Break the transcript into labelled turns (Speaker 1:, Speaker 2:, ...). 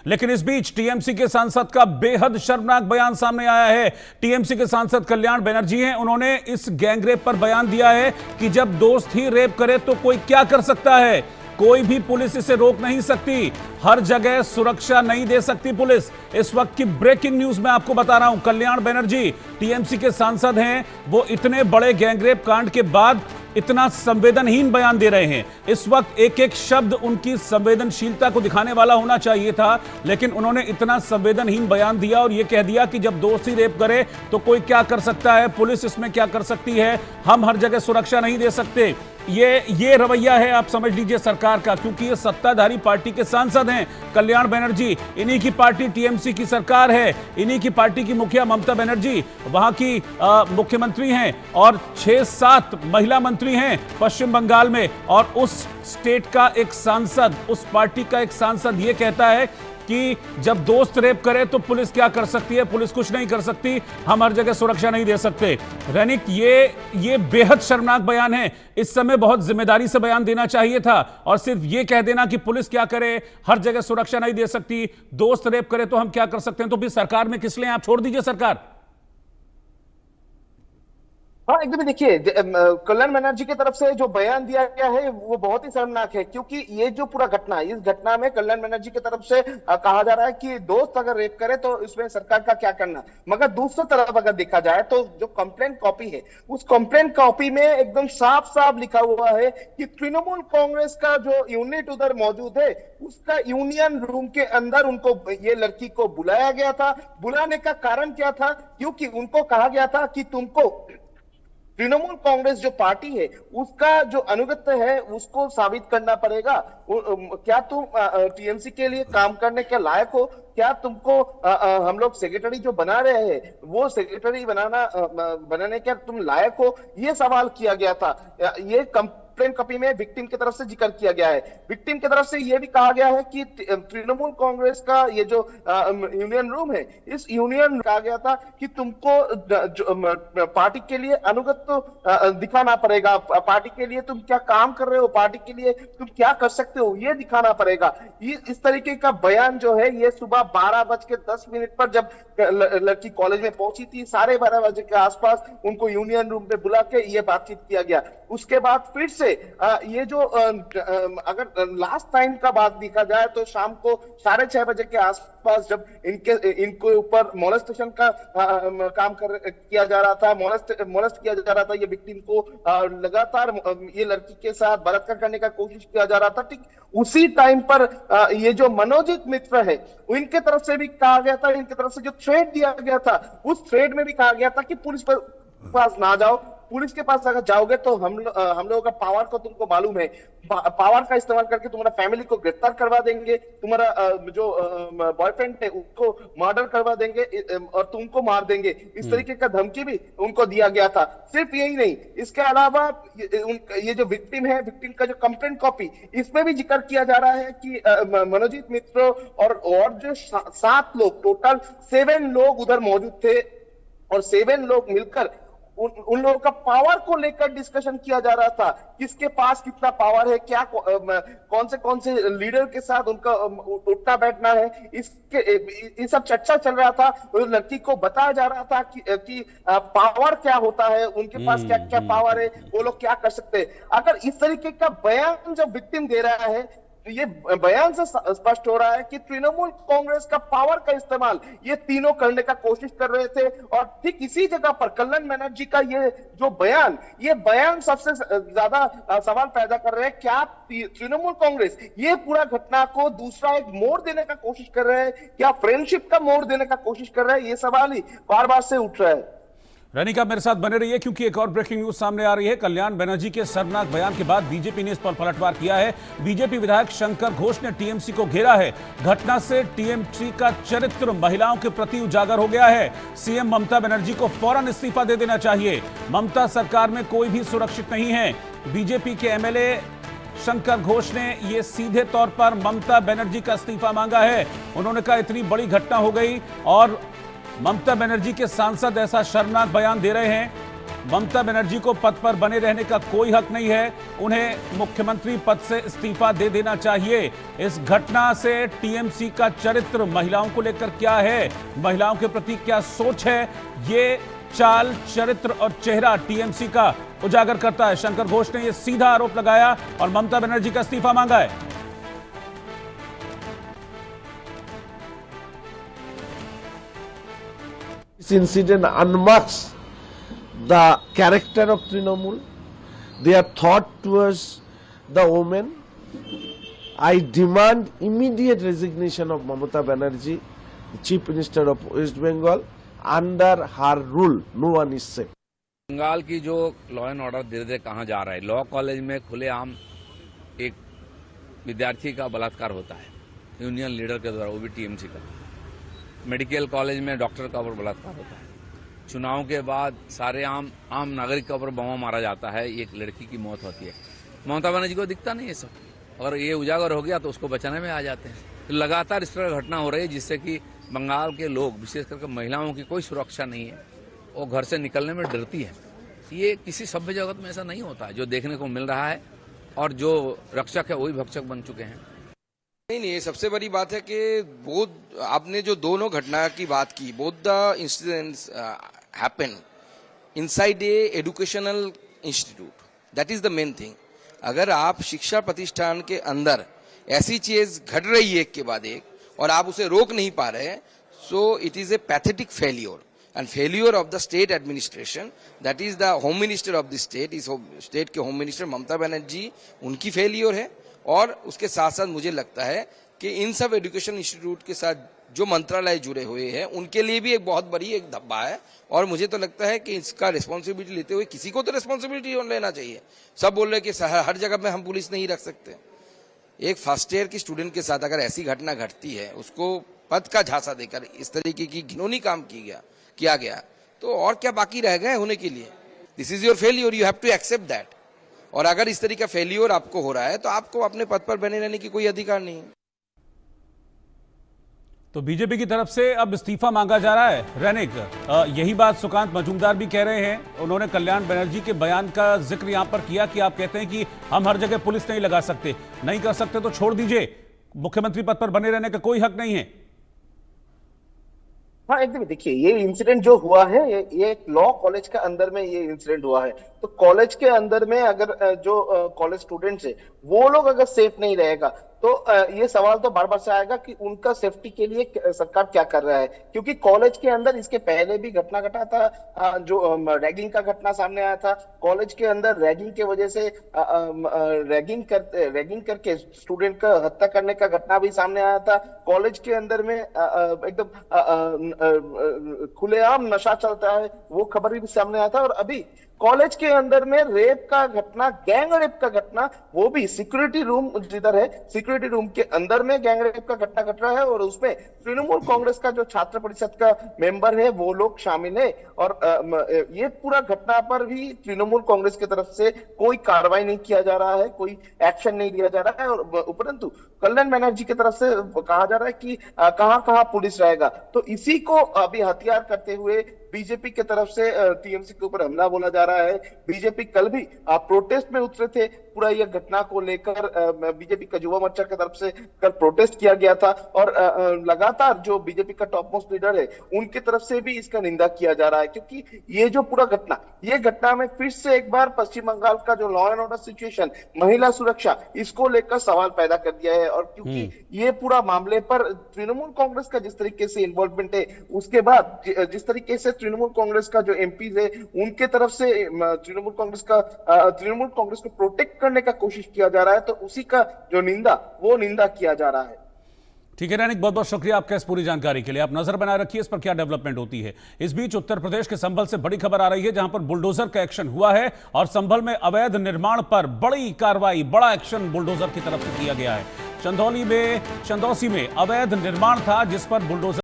Speaker 1: लेकिन इस बीच टीएमसी के सांसद का बेहद शर्मनाक बयान सामने आया है। टीएमसी के सांसद कल्याण बनर्जी हैं, उन्होंने इस गैंगरेप पर बयान दिया है कि जब दोस्त ही रेप करे तो कोई क्या कर सकता है, कोई भी पुलिस इसे रोक नहीं सकती, हर जगह सुरक्षा नहीं दे सकती पुलिस। इस वक्त की ब्रेकिंग न्यूज मैं आपको बता रहा हूं, कल्याण बनर्जी टीएमसी के सांसद हैं, वो इतने बड़े गैंगरेप कांड के बाद इतना संवेदनहीन बयान दे रहे हैं। इस वक्त एक एक शब्द उनकी संवेदनशीलता को दिखाने वाला होना चाहिए था, लेकिन उन्होंने इतना संवेदनहीन बयान दिया और यह कह दिया कि जब दोस्त ही रेप करे तो कोई क्या कर सकता है, पुलिस इसमें क्या कर सकती है, हम हर जगह सुरक्षा नहीं दे सकते। ये रवैया है, आप समझ लीजिए, सरकार का, क्योंकि ये सत्ताधारी पार्टी के सांसद हैं कल्याण बनर्जी, इन्हीं की पार्टी टीएमसी की सरकार है, इन्हीं की पार्टी की मुखिया ममता बनर्जी वहां की मुख्यमंत्री हैं और 6-7 महिला मंत्री हैं पश्चिम बंगाल में, और उस स्टेट का एक सांसद, उस पार्टी का एक सांसद ये कहता है कि जब दोस्त रेप करे तो पुलिस क्या कर सकती है, पुलिस कुछ नहीं कर सकती, हम हर जगह सुरक्षा नहीं दे सकते। रैनिक, ये बेहद शर्मनाक बयान है। इस समय बहुत जिम्मेदारी से बयान देना चाहिए था, और सिर्फ ये कह देना कि पुलिस क्या करे, हर जगह सुरक्षा नहीं दे सकती, दोस्त रेप करे तो हम क्या कर सकते हैं, तो भी सरकार में किस लिए, आप छोड़ दीजिए सरकार।
Speaker 2: हाँ, एकदम। देखिए, कल्याण बनर्जी की तरफ से जो बयान दिया गया है वो बहुत ही शर्मनाक है, क्योंकि ये जो पूरा घटना, इस घटना में कल्याण बनर्जी की तरफ से कहा जा रहा है कि दोस्त अगर रेप करे तो इसमें सरकार का क्या करना। मगर दूसरी तरफ अगर देखा जाए तो जो कंप्लेंट कॉपी है, उस कंप्लेंट कॉपी में एकदम साफ साफ लिखा हुआ है कि तृणमूल कांग्रेस का जो यूनिट उधर मौजूद है, उसका यूनियन रूम के अंदर उनको, ये लड़की को बुलाया गया था। बुलाने का कारण क्या था? क्योंकि उनको कहा गया था कि तुमको तृणमूल कांग्रेस जो पार्टी है उसका जो अनुगत्य है उसको साबित करना पड़ेगा। क्या तुम टीएमसी के लिए काम करने के लायक हो? क्या तुमको हम लोग सेक्रेटरी जो बना रहे हैं वो सेक्रेटरी बनाने के तुम लायक हो? ये सवाल किया गया था। ये कंप्लेंट कॉपी में विक्टिम की तरफ से जिक्र किया गया है। विक्टिम की तरफ से यह भी कहा गया है कि तृणमूल कांग्रेस का ये जो यूनियन रूम है, इस यूनियन कहा गया था कि तुमको पार्टी के लिए अनुगत दिखाना पड़ेगा, पार्टी के लिए तुम क्या काम कर रहे हो, पार्टी के लिए तुम क्या कर सकते हो, ये दिखाना पड़ेगा। इस तरीके का बयान जो है ये सुबह 12:10 पर जब लड़की कॉलेज में पहुंची थी, 12:30 के आसपास उनको यूनियन रूम पे बुला के ये बातचीत किया गया। उसके बाद फिर से ये जो अगर लास्ट टाइम का बात देखा जाए तो शाम को 6:30 के आसपास जब इनके ऊपर मोलेस्टेशन का काम किया जा रहा था, मोलेस्ट किया जा रहा था, ये विक्टिम को लगातार ये लड़की के साथ बलात्कार करने का कोशिश किया जा रहा था। ठीक उसी टाइम पर ये जो मनोजीत मित्र है उनके तरफ से भी कहा गया था, इनके तरफ से जो थ्रेट दिया गया था उस थ्रेट में भी कहा गया था कि पुलिस पर पास ना जाओ, पुलिस के पास अगर जाओगे तो हम लोगों का पावर को तुमको मालूम है, पावर का इस्तेमाल करके तुम्हारा फैमिली को गिरफ्तार करवा देंगे, तुम्हारा जो बॉयफ्रेंड है उसको मर्डर करवा देंगे और तुमको मार देंगे। इस तरीके का धमकी भी उनको दिया गया था। सिर्फ यही नहीं, इसके अलावा ये जो विक्टिम है, विक्टिम का जो कंप्लेंट कॉपी, इसमें भी जिक्र किया जा रहा है कि मनोजीत मित्र और जो 7 लोग, टोटल 7 लोग उधर मौजूद थे और 7 लोग मिलकर उन लोगों का पावर को लेकर डिस्कशन किया जा रहा था, किसके पास कितना पावर है, क्या कौन से लीडर के साथ उनका उठना बैठना है, ये सब चर्चा चल रहा था। लड़की को बताया जा रहा था कि पावर क्या होता है, उनके पास क्या क्या पावर है, वो लोग क्या कर सकते हैं। अगर इस तरीके का बयान जब विक्टिम दे रहा है तो ये बयान से स्पष्ट हो रहा है कि तृणमूल कांग्रेस का पावर का इस्तेमाल ये तीनों करने का कोशिश कर रहे थे। और ठीक इसी जगह पर कल्याण बनर्जी का ये बयान सबसे ज्यादा सवाल पैदा कर रहे हैं। क्या तृणमूल कांग्रेस ये पूरा घटना को दूसरा एक मोड़ देने का कोशिश कर रहे हैं, क्या फ्रेंडशिप का मोड़ देने का कोशिश कर रहे हैं? ये सवाल ही बार बार से उठ रहा है।
Speaker 1: रनिका, मेरे साथ बने रहिए क्योंकि एक और ब्रेकिंग न्यूज सामने आ रही है। कल्याण बनर्जी के शर्मनाक बयान के बाद बीजेपी ने इस पर पलटवार किया है। बीजेपी विधायक शंकर घोष ने टीएमसी को घेरा है। घटना से टीएमसी का चरित्र महिलाओं के प्रति उजागर हो गया है। सीएम ममता बनर्जी को फौरन इस्तीफा दे देना चाहिए। ममता सरकार में कोई भी सुरक्षित नहीं है। बीजेपी के एमएलए शंकर घोष ने यह सीधे तौर पर ममता बनर्जी का इस्तीफा मांगा है। उन्होंने कहा इतनी बड़ी घटना हो गई और ममता बनर्जी के सांसद ऐसा शर्मनाक बयान दे रहे हैं ममता बनर्जी को पद पर बने रहने का कोई हक नहीं है, उन्हें मुख्यमंत्री पद से इस्तीफा दे देना चाहिए। इस घटना से टीएमसी का चरित्र, महिलाओं को लेकर क्या है, महिलाओं के प्रति क्या सोच है, ये चाल, चरित्र और चेहरा टीएमसी का उजागर करता है। शंकर घोष ने यह सीधा आरोप लगाया और ममता बनर्जी का इस्तीफा मांगा है।
Speaker 3: This incident unmarks the character of Trinamool, their thought towards the women. I demand immediate resignation of Mamata Banerjee, the Chief Minister of West Bengal. Under her rule, no one is safe.
Speaker 4: Bengal की जो law and order धीरे धीरे कहाँ जा रहा है। Law college में खुलेआम एक विद्यार्थी का बलात्कार होता है यूनियन लीडर के द्वारा, वो भी टीएमसी का। मेडिकल कॉलेज में डॉक्टर का ऊपर बलात्कार होता है। चुनाव के बाद सारे आम नागरिक के ऊपर बम मारा जाता है, एक लड़की की मौत होती है। ममता बनर्जी को दिखता नहीं है सब, और ये उजागर हो गया तो उसको बचाने में आ जाते हैं। तो लगातार इस तरह घटना हो रही है जिससे कि बंगाल के लोग, विशेष करके महिलाओं की कोई सुरक्षा नहीं है, वो घर से निकलने में डरती है। ये किसी सभ्य जगत में ऐसा नहीं होता है जो देखने को मिल रहा है, और जो रक्षक है वही भक्षक बन चुके हैं।
Speaker 5: नहीं, ये सबसे बड़ी बात है कि बोथ आपने जो दोनों घटना की बात की, both the incidents happen inside a educational institute, that is the main thing. अगर आप शिक्षा प्रतिष्ठान के अंदर ऐसी चीज घट रही है एक के बाद एक और आप उसे रोक नहीं पा रहे हैं, so it is a pathetic failure and failure of the state administration, that is the home minister of the state. इस स्टेट के होम मिनिस्टर ममता बनर्जी, उनकी फेल्योर है। और उसके साथ साथ मुझे लगता है कि इन सब एजुकेशन इंस्टीट्यूट के साथ जो मंत्रालय जुड़े हुए हैं उनके लिए भी एक बहुत बड़ी एक धब्बा है। और मुझे तो लगता है कि इसका रिस्पॉन्सिबिलिटी लेते हुए किसी को तो रिस्पॉन्सिबिलिटी लेना चाहिए। सब बोल रहे हैं कि हर जगह में हम पुलिस नहीं रख सकते। एक फर्स्ट ईयर की स्टूडेंट के साथ अगर ऐसी घटना घटती है, उसको पद का झांसा देकर इस तरीके की घिनौनी काम किया गया, तो और क्या बाकी रह गए होने के लिए। This is your failure, you have to accept that. और अगर इस तरीके का फेल्योर आपको हो रहा है तो आपको अपने पद पर बने रहने की कोई अधिकार नहीं।
Speaker 1: तो बीजेपी की तरफ से अब इस्तीफा मांगा जा रहा है। रैनिक, यही बात सुकांत मजूमदार भी कह रहे हैं। उन्होंने कल्याण बनर्जी के बयान का जिक्र यहां पर किया कि आप कहते हैं कि हम हर जगह पुलिस नहीं लगा सकते, नहीं कर सकते तो छोड़ दीजिए, मुख्यमंत्री पद पर बने रहने का कोई हक नहीं है।
Speaker 2: हाँ, एकदम देखिए, ये इंसिडेंट जो हुआ है ये एक लॉ कॉलेज के अंदर में ये इंसिडेंट हुआ है। तो कॉलेज के अंदर में अगर जो कॉलेज स्टूडेंट्स है वो लोग अगर सेफ नहीं रहेगा तो ये सवाल तो बार बार से आएगा कि उनका सेफ्टी के लिए सरकार क्या कर रहा है। क्योंकि कॉलेज के अंदर इसके पहले भी घटना घटा था, जो रैगिंग का घटना सामने आया था। कॉलेज के अंदर रैगिंग के वजह से रैगिंग करके स्टूडेंट का हत्या करने का घटना भी सामने आया था। कॉलेज के अंदर में एकदम खुलेआम नशा चलता है, वो खबर भी सामने आया था। और अभी कॉलेज के अंदर में रेप का घटना, गैंग रेप का घटना, वो भी सिक्योरिटी रूम जिधर है, सिक्योरिटी रूम के अंदर में गैंग रेप का घटना घट रहा है। और उसमें तृणमूल कांग्रेस का जो छात्र परिषद का मेंबर है वो लोग शामिल है। और ये पूरा घटना पर भी तृणमूल कांग्रेस की तरफ से कोई कार्रवाई नहीं किया जा रहा है, कोई एक्शन नहीं लिया जा रहा है। और उपरंतु कल्याण बनर्जी की तरफ से कहा जा रहा है कि कहां पुलिस रहेगा। तो इसी को अभी हथियार करते हुए बीजेपी की तरफ से टीएमसी के ऊपर हमला बोला जा रहा है। बीजेपी कल भी प्रोटेस्ट में उतरे थे, पूरा यह घटना को लेकर बीजेपी का युवा मोर्चा की तरफ से कल प्रोटेस्ट किया गया था। और लगातार जो बीजेपी का टॉप मोस्ट लीडर है उनकी तरफ से भी इसका निंदा किया जा रहा है। क्योंकि ये जो पूरा घटना में फिर से एक बार पश्चिम बंगाल का जो लॉ एंड ऑर्डर सिचुएशन, महिला सुरक्षा, इसको लेकर सवाल पैदा कर दिया है। और क्योंकि ये पूरा मामले पर तृणमूल कांग्रेस का जिस तरीके से इन्वॉल्वमेंट है, उसके बाद जिस तरीके से तृणमूल कांग्रेस का जो एमपी है उनके तरफ से तृणमूल कांग्रेस को प्रोटेक्ट करने का कोशिश किया जा रहा है, तो उसी का जो निंदा किया जा रहा है।
Speaker 1: ठीक है रैनिक, बहुत बहुत शुक्रिया आपका इस पूरी जानकारी के लिए। आप नजर बनाए रखिए इस पर क्या डेवलपमेंट होती है। इस बीच उत्तर प्रदेश के संभल से बड़ी खबर आ रही है, जहां पर बुलडोजर का एक्शन हुआ है और संभल में अवैध निर्माण पर बड़ी कार्रवाई, बड़ा एक्शन बुलडोजर की तरफ से किया गया है। चंदौसी में अवैध निर्माण था जिस पर बुलडोजर